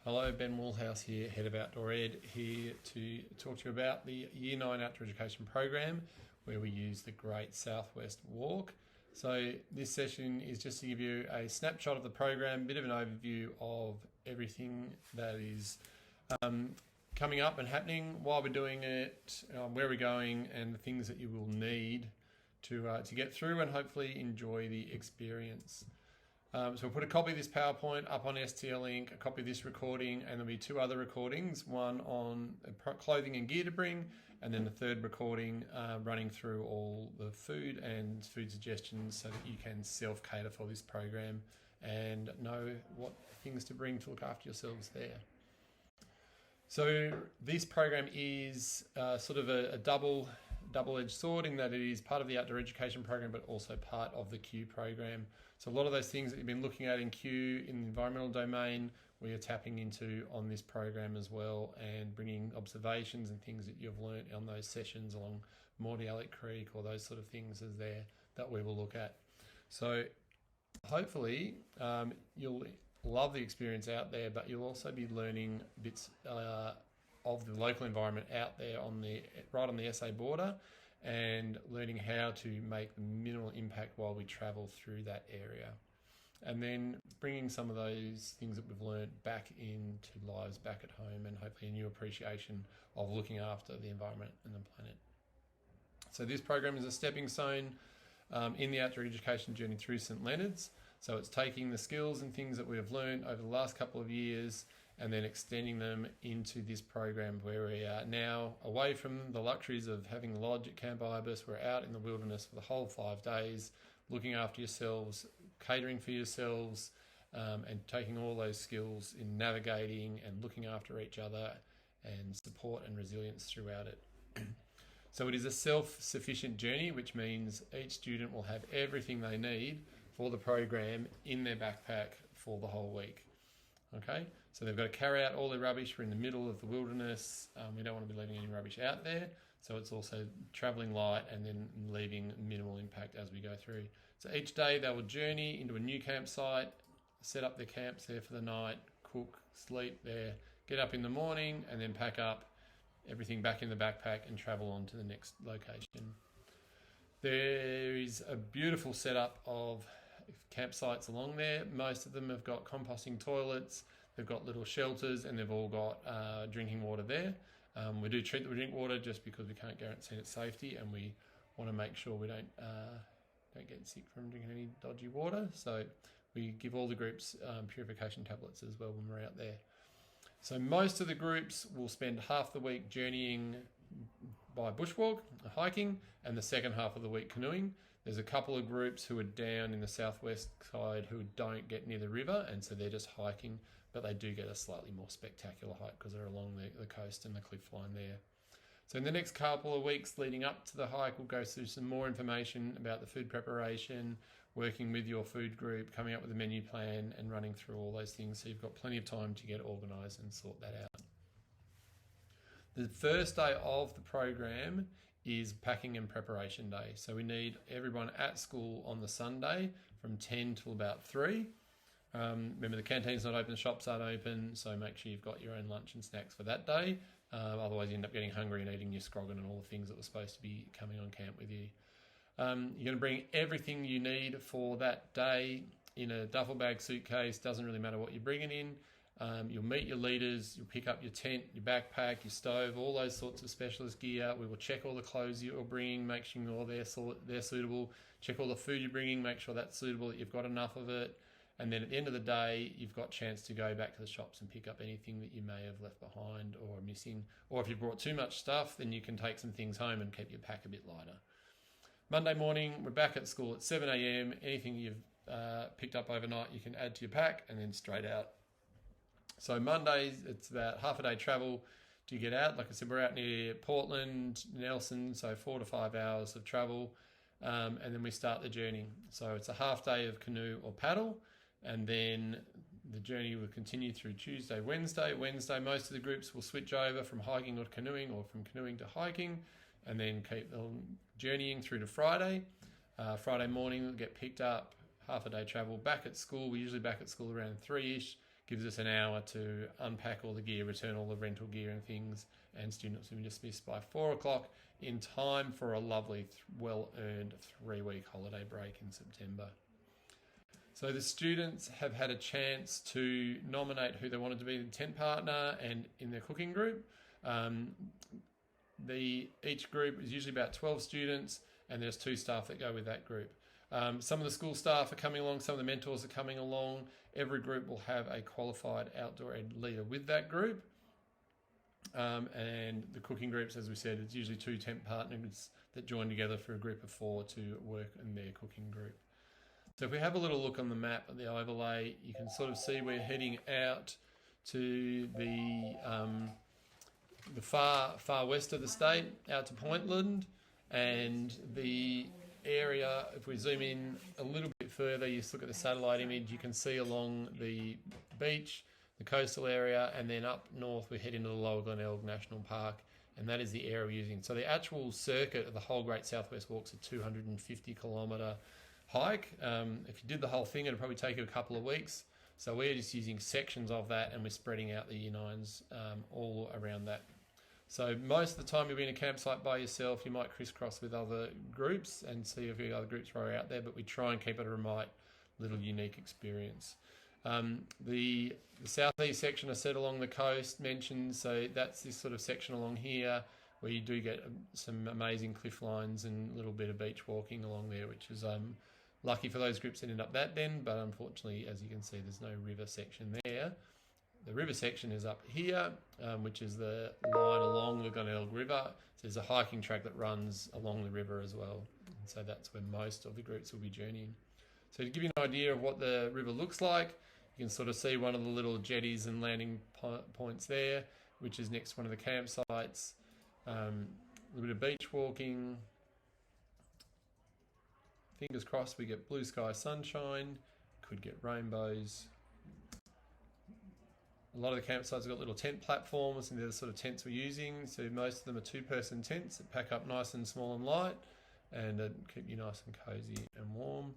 Hello, Ben Woolhouse here, Head of Outdoor Ed, here to talk to you about the Year 9 Outdoor Education program where we use the Great Southwest Walk. So this session is just to give you a snapshot of the program, a bit of an overview of everything that is coming up and happening while we're doing it, where we're going, and the things that you will need to get through and hopefully enjoy the experience. So we'll put a copy of this PowerPoint up on STL Link, a copy of this recording, and there'll be two other recordings, one on clothing and gear to bring, and then the third recording running through all the food and food suggestions so that you can self-cater for this program and know what things to bring to look after yourselves there. So this program is sort of a double-edged sword in that it is part of the outdoor education program but also part of the Q program. So a lot of those things that you've been looking at in Q in the environmental domain, we are tapping into on this program as well and bringing observations and things that you've learnt on those sessions along Mordialloc Creek or those sort of things as there that we will look at. So hopefully you'll love the experience out there, but you'll also be learning bits of the local environment out there right on the SA border, and learning how to make the minimal impact while we travel through that area. And then bringing some of those things that we've learned back into lives back at home, and hopefully a new appreciation of looking after the environment and the planet. So this program is a stepping stone in the outdoor education journey through St Leonard's. So it's taking the skills and things that we have learned over the last couple of years and then extending them into this program where we are now away from the luxuries of having a lodge at Camp Ibis. We're out in the wilderness for the whole 5 days, looking after yourselves, catering for yourselves, and taking all those skills in navigating and looking after each other and support and resilience throughout it. So it is a self-sufficient journey, which means each student will have everything they need for the program in their backpack for the whole week. Okay, so they've got to carry out all their rubbish. We're in the middle of the wilderness. We don't want to be leaving any rubbish out there. So it's also travelling light and then leaving minimal impact as we go through. So each day they will journey into a new campsite, set up their camps there for the night, cook, sleep there, get up in the morning and then pack up everything back in the backpack and travel on to the next location. There is a beautiful setup of campsites along there. Most of them have got composting toilets, they've got little shelters, and they've all got drinking water there. We do treat the drink water just because we can't guarantee its safety, and we want to make sure we don't get sick from drinking any dodgy water. So we give all the groups purification tablets as well when we're out there. So most of the groups will spend half the week journeying by bushwalk, hiking, and the second half of the week canoeing. There's a couple of groups who are down in the southwest side who don't get near the river, and so they're just hiking, but they do get a slightly more spectacular hike because they're along the coast and the cliff line there. So in the next couple of weeks leading up to the hike, we'll go through some more information about the food preparation, working with your food group, coming up with a menu plan and running through all those things, so you've got plenty of time to get organised and sort that out. The first day of the program is packing and preparation day. So we need everyone at school on the Sunday from 10 till about 3. Remember, the canteen's not open, the shops aren't open, so make sure you've got your own lunch and snacks for that day. Otherwise you end up getting hungry and eating your scroggin and all the things that were supposed to be coming on camp with you. You're going to bring everything you need for that day in a duffel bag suitcase. Doesn't really matter what you're bringing in. You'll meet your leaders, you'll pick up your tent, your backpack, your stove, all those sorts of specialist gear. We will check all the clothes you're bringing, make sure they're suitable. Check all the food you're bringing, make sure that's suitable, that you've got enough of it. And then at the end of the day, you've got a chance to go back to the shops and pick up anything that you may have left behind or missing. Or if you've brought too much stuff, then you can take some things home and keep your pack a bit lighter. Monday morning, we're back at school at 7 a.m. Anything you've picked up overnight, you can add to your pack and then straight out. So Mondays, it's about half a day travel to get out. Like I said, we're out near Portland, Nelson, so 4 to 5 hours of travel. And then we start the journey. So it's a half day of canoe or paddle. And then the journey will continue through Tuesday, Wednesday. Wednesday, most of the groups will switch over from hiking or canoeing or from canoeing to hiking and then keep journeying through to Friday. Friday morning, we'll get picked up, half a day travel, back at school. We're usually back at school around 3-ish. gives us an hour to unpack all the gear, return all the rental gear and things, and students will be dismissed by 4 o'clock in time for a lovely, well-earned 3-week holiday break in September. So the students have had a chance to nominate who they wanted to be the tent partner and in their cooking group. Each group is usually about 12 students, and there's 2 staff that go with that group. Some of the school staff are coming along, some of the mentors are coming along. Every group will have a qualified outdoor ed leader with that group. And the cooking groups, as we said, it's usually 2 tent partners that join together for a group of 4 to work in their cooking group. So if we have a little look on the map of the overlay, you can sort of see we're heading out to the far west of the state, out to Pointland, and the area, if we zoom in a little bit further, you look at the satellite image, you can see along the beach, the coastal area, and then up north we head into the Lower Glenelg National Park, and that is the area we're using. So the actual circuit of the whole Great Southwest Walk's a 250 kilometre hike. If you did the whole thing, it'd probably take you a couple of weeks. So we're just using sections of that, and we're spreading out the Year 9s all around that. So most of the time you'll be in a campsite by yourself. You might crisscross with other groups and see if the other groups are out there, but we try and keep it a remote, little unique experience. The southeast section I said along the coast mentioned, so that's this sort of section along here where you do get some amazing cliff lines and a little bit of beach walking along there, which is lucky for those groups that end up that then, but unfortunately, as you can see, there's no river section there. The river section is up here, which is the line along the Glenelg River. So there's a hiking track that runs along the river as well. And so that's where most of the groups will be journeying. So to give you an idea of what the river looks like, you can sort of see one of the little jetties and landing points there, which is next to one of the campsites. A little bit of beach walking. Fingers crossed we get blue sky sunshine, could get rainbows. A lot of the campsites have got little tent platforms, and they're the sort of tents we're using. So most of them are 2-person tents that pack up nice and small and light, and keep you nice and cozy and warm.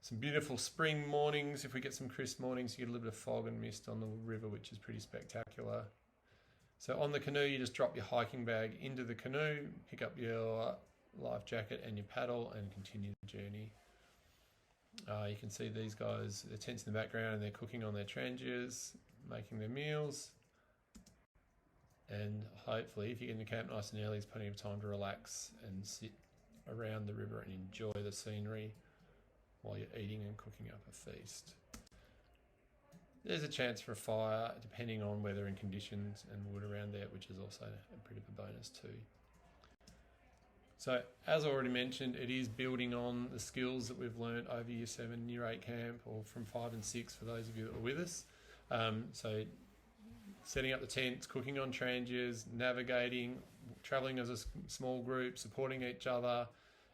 Some beautiful spring mornings. If we get some crisp mornings, you get a little bit of fog and mist on the river, which is pretty spectacular. So on the canoe, you just drop your hiking bag into the canoe, pick up your life jacket and your paddle, and continue the journey. You can see these guys, their tents in the background, and they're cooking on their trangias, making their meals. And hopefully, if you get into camp nice and early, there's plenty of time to relax and sit around the river and enjoy the scenery while you're eating and cooking up a feast. There's a chance for a fire, depending on weather and conditions, and wood around there, which is also a bit of a bonus too. So, as I already mentioned, it is building on the skills that we've learned over Year 7, Year 8 camp, or from 5 and 6 for those of you that were with us. So, setting up the tents, cooking on trangias, navigating, travelling as a small group, supporting each other,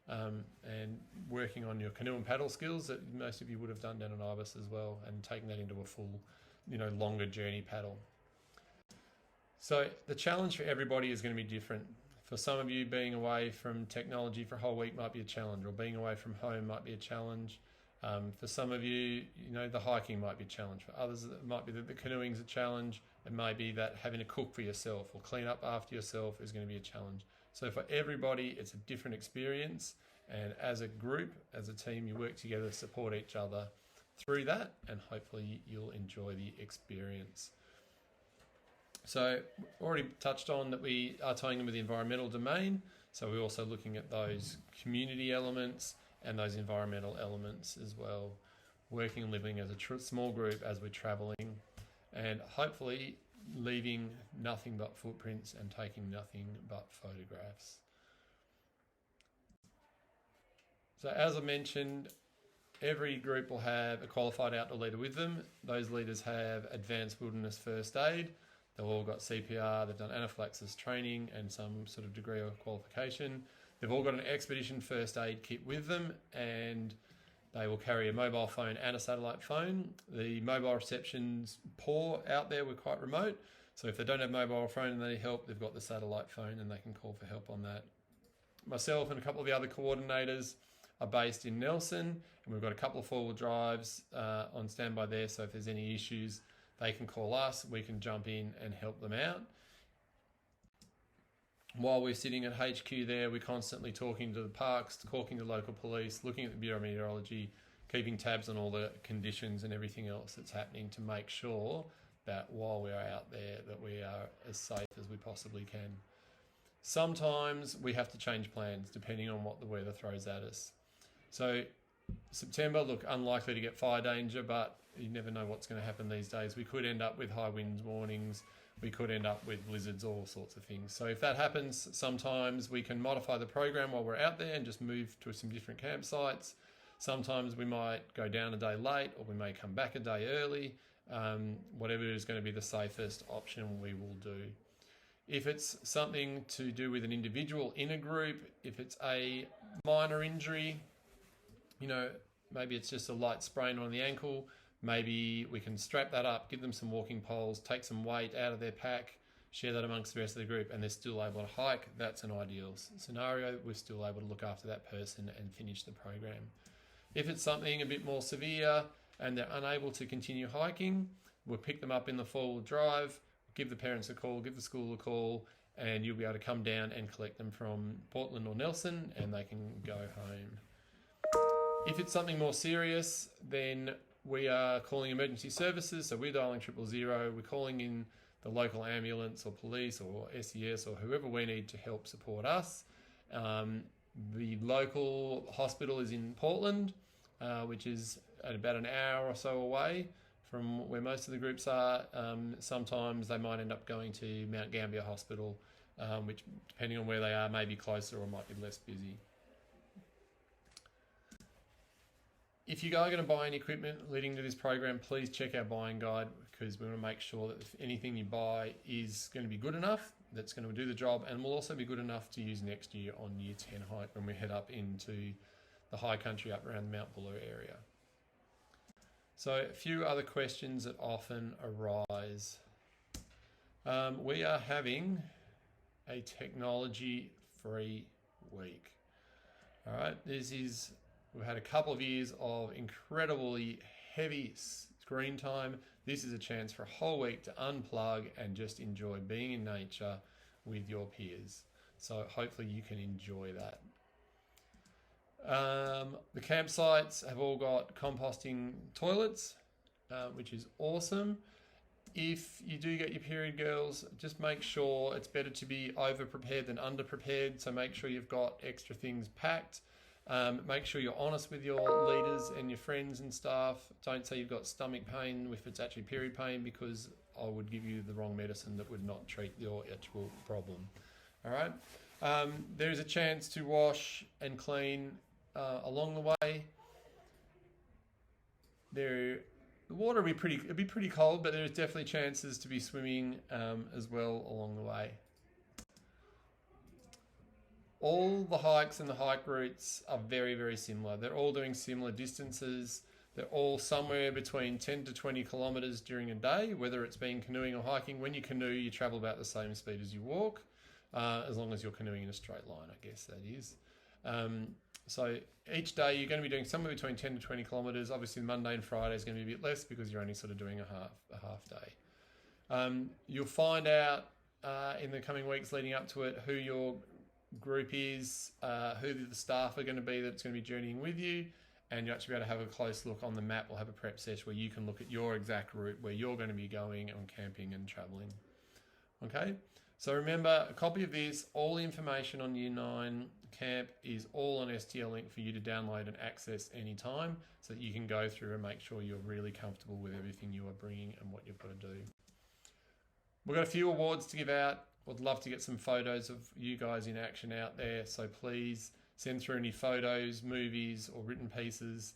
and working on your canoe and paddle skills that most of you would have done down in Ibis as well, and taking that into a full, longer journey paddle. So the challenge for everybody is going to be different. For some of you, being away from technology for a whole week might be a challenge, or being away from home might be a challenge. For some of you, the hiking might be a challenge. For others, it might be that the canoeing's a challenge. It may be that having to cook for yourself or clean up after yourself is going to be a challenge. So for everybody, it's a different experience. And as a group, as a team, you work together to support each other through that, and hopefully you'll enjoy the experience. So already touched on that we are tying them with the environmental domain. So we're also looking at those community elements and those environmental elements as well. Working and living as a small group as we're travelling, and hopefully leaving nothing but footprints and taking nothing but photographs. So as I mentioned, every group will have a qualified outdoor leader with them. Those leaders have advanced wilderness first aid. They've all got CPR, they've done anaphylaxis training and some sort of degree of qualification. They've all got an expedition first aid kit with them, and they will carry a mobile phone and a satellite phone. The mobile reception's poor out there, we're quite remote. So if they don't have mobile phone and they need help, they've got the satellite phone and they can call for help on that. Myself and a couple of the other coordinators are based in Nelson, and we've got a couple of 4-wheel drives on standby there, so if there's any issues, they can call us, we can jump in and help them out. While we're sitting at HQ there, we're constantly talking to the parks, talking to local police, looking at the Bureau of Meteorology, keeping tabs on all the conditions and everything else that's happening to make sure that while we're out there that we are as safe as we possibly can. Sometimes we have to change plans depending on what the weather throws at us. So September, look, unlikely to get fire danger, but you never know what's going to happen these days. We could end up with high winds warnings. We could end up with blizzards, all sorts of things. So if that happens, sometimes we can modify the program while we're out there and just move to some different campsites. Sometimes we might go down a day late, or we may come back a day early. Whatever is going to be the safest option, we will do. If it's something to do with an individual in a group, if it's a minor injury, maybe it's just a light sprain on the ankle, maybe we can strap that up, give them some walking poles, take some weight out of their pack, share that amongst the rest of the group, and they're still able to hike. That's an ideal scenario. We're still able to look after that person and finish the program. If it's something a bit more severe and they're unable to continue hiking, we'll pick them up in the four-wheel drive, give the parents a call, give the school a call, and you'll be able to come down and collect them from Portland or Nelson, and they can go home. If it's something more serious, then we are calling emergency services. So we're dialing 000. We're calling in the local ambulance or police or SES or whoever we need to help support us. The local hospital is in Portland, which is at about an hour or so away from where most of the groups are. Sometimes they might end up going to Mount Gambier Hospital, which, depending on where they are, may be closer or might be less busy. If you are going to buy any equipment leading to this program, please check our buying guide, because we want to make sure that if anything you buy is going to be good enough, that's going to do the job, and will also be good enough to use next year on Year 10 hike when we head up into the high country up around the Mount Buller area. So a few other questions that often arise. We are having a technology-free week. All right, we've had a couple of years of incredibly heavy screen time. This is a chance for a whole week to unplug and just enjoy being in nature with your peers. So hopefully you can enjoy that. The campsites have all got composting toilets, which is awesome. If you do get your period, girls, just make sure it's better to be over-prepared than under-prepared. So make sure you've got extra things packed. Make sure you're honest with your leaders and your friends and staff. Don't say you've got stomach pain if it's actually period pain, because I would give you the wrong medicine that would not treat your actual problem. All right. There is a chance to wash and clean along the way. The water will be pretty cold, but there's definitely chances to be swimming as well along the way. All the hikes and the hike routes are very, very similar. They're all doing similar distances. They're all somewhere between 10 to 20 kilometres during a day, whether it's been canoeing or hiking. When you canoe, you travel about the same speed as you walk, as long as you're canoeing in a straight line, I guess that is. So each day you're going to be doing somewhere between 10 to 20 kilometres. Obviously Monday and Friday is going to be a bit less because you're only sort of doing a half day. You'll find out in the coming weeks leading up to it who your group is, who the staff are going to be that's going to be journeying with you, and you'll actually be able to have a close look on the map. We'll have a prep session where you can look at your exact route where you're going to be going on camping and travelling. Okay, so remember, a copy of this, all the information on Year 9 camp is all on STL link for you to download and access anytime, so that you can go through and make sure you're really comfortable with everything you are bringing and what you've got to do. We've got a few awards to give out. Would love to get some photos of you guys in action out there, so please send through any photos, movies or written pieces.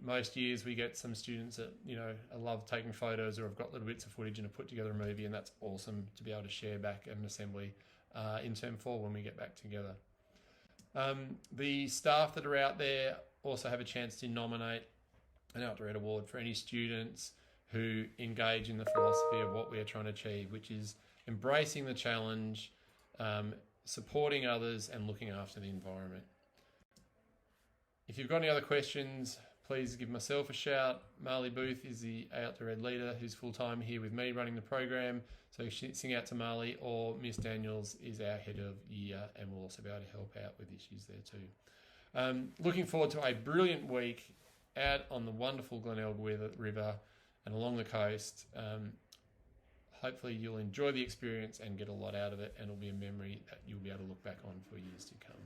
Most years we get some students that I love taking photos or have got little bits of footage and have put together a movie, and that's awesome to be able to share back at an assembly in Term 4 when we get back together. The staff that are out there also have a chance to nominate an Outdoor Award for any students who engage in the philosophy of what we are trying to achieve, which is embracing the challenge, supporting others, and looking after the environment. If you've got any other questions, please give myself a shout. Marley Booth is the Outdoor Ed leader who's full-time here with me running the program. So sing out to Marley, or Miss Daniels is our head of year and will also be able to help out with issues there too. Looking forward to a brilliant week out on the wonderful Glenelg River and along the coast. Hopefully you'll enjoy the experience and get a lot out of it, and it'll be a memory that you'll be able to look back on for years to come.